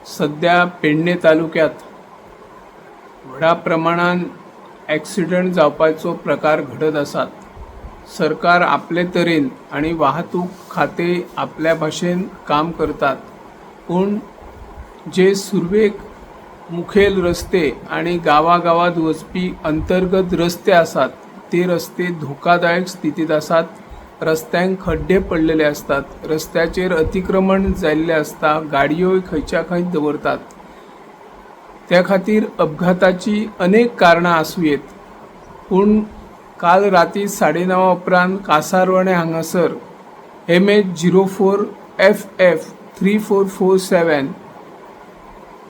सध्या पेडणे तालुक्यात व्हडा प्रमाणान ॲक्सिडंट जावपाचो प्रकार घडत आसात। सरकार आपले तरेन आणि वाहतूक खाते आपल्या भाशेन काम करतात, पूण जे सुरवेक मुखेल रस्ते आणि गावागावात वचपी अंतर्गत रस्ते आसात ते रस्ते धोकादायक स्थितीत आसात। रस्त्यांक खड्डे पडलेले असतात, रस्त्याचेर अतिक्रमण जाल्ले असता, गाडयो खंयच्या खंय दवरतात। त्या खातीर अपघाताची अनेक कारणां आसूं येत, पूण काल राती 9:30 उपरांत कासारवणे हांगासर MH04 FF 3447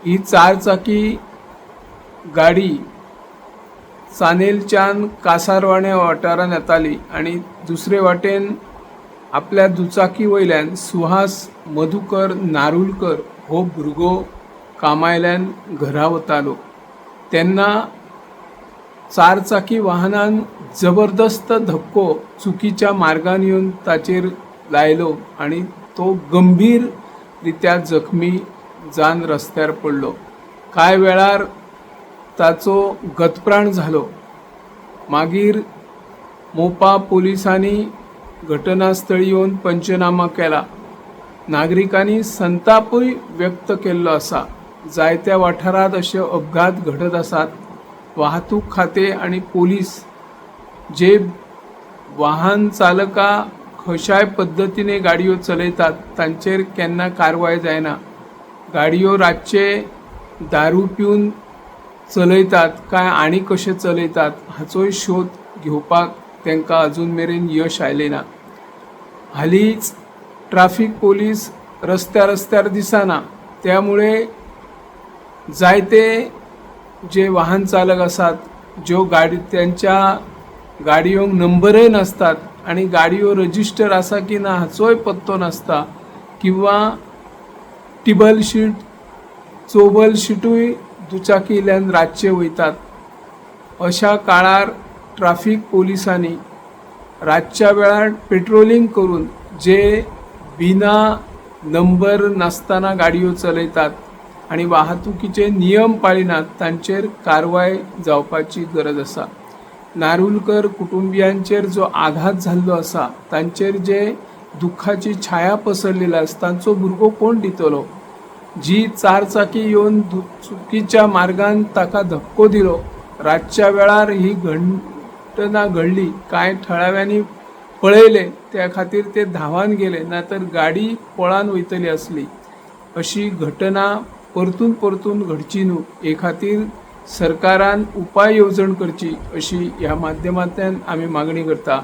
ही 4 चाकी गाडी चानेलच्यान कासारवाणे वाठारांत येताली आणि दुसरे वाटेन आपल्या दुचाकी वयल्यान सुहास मधुकर नारुलकर हो भुरगो कामायल्यान घरा वतालो तेन्ना 4 चाकी वाहनान जबरदस्त धक्को चुकीच्या मार्गान येवन ताचेर लायलो आणि तो गंभीर रित्या जखमी जावन रस्त्यार पडलो। कांय वेळार ताचो गतप्राण जालो। मागीर मोपा पोलिसांनी घटनास्थळी येवन पंचनामा केला। नागरिकांनी संतापूय व्यक्त केल्लो आसा। जायत्या वाठारांत अशे अपघात घडत आसात। वाहतूक खाते आणि पोलीस जे वाहन चालका कशाय पद्धतीने गाडयो चलयतात तांचेर केन्ना कारवाय जायना। गाडयो रातचे दारू पिवन चलयतात काय आनी कशे चलयतात हाचोय शोध घेवपाक तांकां अजून मेरेन यश आयलें ना। हालींच ट्रॅफिक पोलीस रस्त्यार दिसना, त्यामुळे जायते जे वाहन चालक आसात ज्यो त्यांच्या गाडयोंक नंबरय नासतात आणि गाडयो रजिस्टर आसा की ना हाचोय पत्तो नासता, किंवा टिबल शीट चौबल शीटूय दुचाकींतल्यान रातचे वयतात। अशा काळार ट्रॅफिक पोलिसांनी रातच्या वेळार पेट्रोलिंग करून जे बिना नंबर नासतना गाडयो चलयतात आणि वाहतुकीचे नियम पाळिनात तांचेर कारवाय जावपाची गरज आसा। नारुलकर कुटुंबियांचेर जो आघात जाल्लो आसा तांचेर जे दुख्खाची छाया पसरलेली आसा तांचो भुरगो कोण दितलो? जी 4 चाकी येवन चुकीच्या मार्गान ताका धक्को दिलो, रातच्या वेळार ही घटना घडली, कांय थळाव्यांनी पळयले त्या खातीर ते धांवान गेले, नातर गाडी पळान वयतली आसली। अशी घटना परतून घडची न्हू हे खातीर सरकारान उपाय येवजण करची अशी ह्या माध्यमांतल्यान आमी मागणी करता।